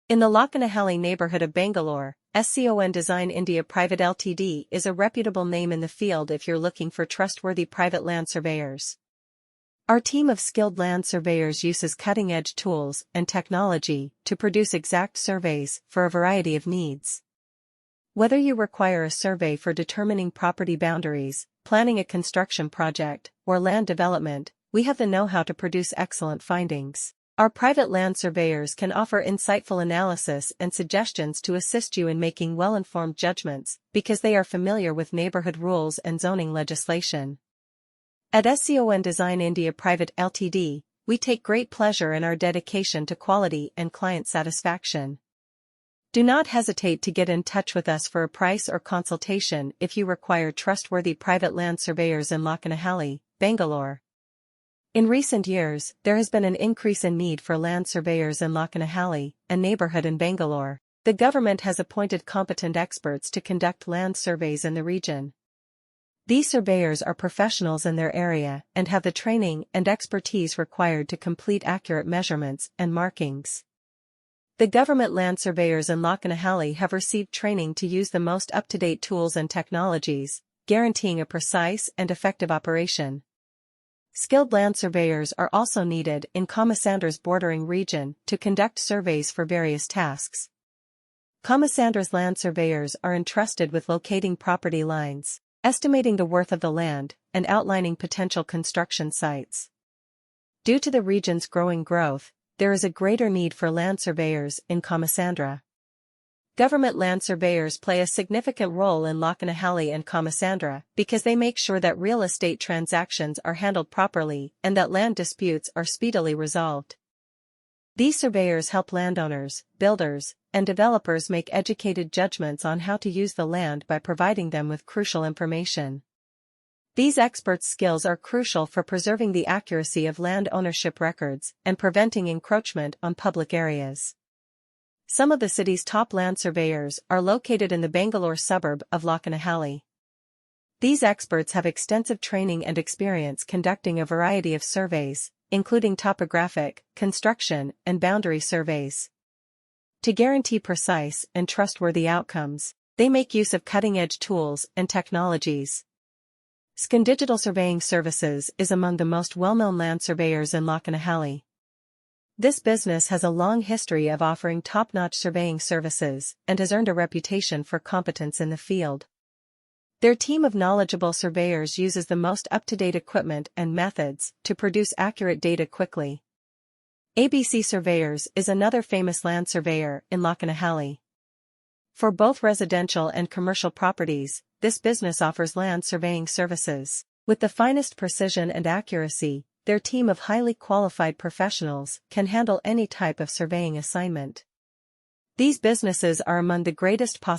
In the Lakkenahalli neighborhood of Bangalore, SCON Design India Private Ltd is a reputable name in the field if you're looking for trustworthy private land surveyors. Our team of skilled land surveyors uses cutting-edge tools and technology to produce exact surveys for a variety of needs. Whether you require a survey for determining property boundaries, planning a construction project, or land development, we have the know-how to produce excellent findings. Our private land surveyors can offer insightful analysis and suggestions to assist you in making well-informed judgments, because they are familiar with neighborhood rules and zoning legislation. At SCON Design India Private Ltd, we take great pleasure in our dedication to quality and client satisfaction. Do not hesitate to get in touch with us for a price or consultation if you require trustworthy private land surveyors in Lakkenahalli, Bangalore. In recent years, there has been an increase in need for land surveyors in Lakkenahalli, a neighborhood in Bangalore. The government has appointed competent experts to conduct land surveys in the region. These surveyors are professionals in their area and have the training and expertise required to complete accurate measurements and markings. The government land surveyors in Lakkenahalli have received training to use the most up-to-date tools and technologies, guaranteeing a precise and effective operation. Skilled land surveyors are also needed in Kamasandra's bordering region to conduct surveys for various tasks. Kamasandra's land surveyors are entrusted with locating property lines, estimating the worth of the land, and outlining potential construction sites. Due to the region's growing growth, there is a greater need for land surveyors in Kamasandra. Government land surveyors play a significant role in Lakkenahalli and Kamasandra because they make sure that real estate transactions are handled properly and that land disputes are speedily resolved. These surveyors help landowners, builders, and developers make educated judgments on how to use the land by providing them with crucial information. These experts' skills are crucial for preserving the accuracy of land ownership records and preventing encroachment on public areas. Some of the city's top land surveyors are located in the Bangalore suburb of Lakkenahalli. These experts have extensive training and experience conducting a variety of surveys, including topographic, construction, and boundary surveys. To guarantee precise and trustworthy outcomes, they make use of cutting-edge tools and technologies. SCON Digital Surveying Services is among the most well-known land surveyors in Lakkenahalli. This business has a long history of offering top-notch surveying services and has earned a reputation for competence in the field. Their team of knowledgeable surveyors uses the most up-to-date equipment and methods to produce accurate data quickly. ABC Surveyors is another famous land surveyor in Lakkenahalli. For both residential and commercial properties, this business offers land surveying services. With the finest precision and accuracy, their team of highly qualified professionals can handle any type of surveying assignment. These businesses are among the greatest possible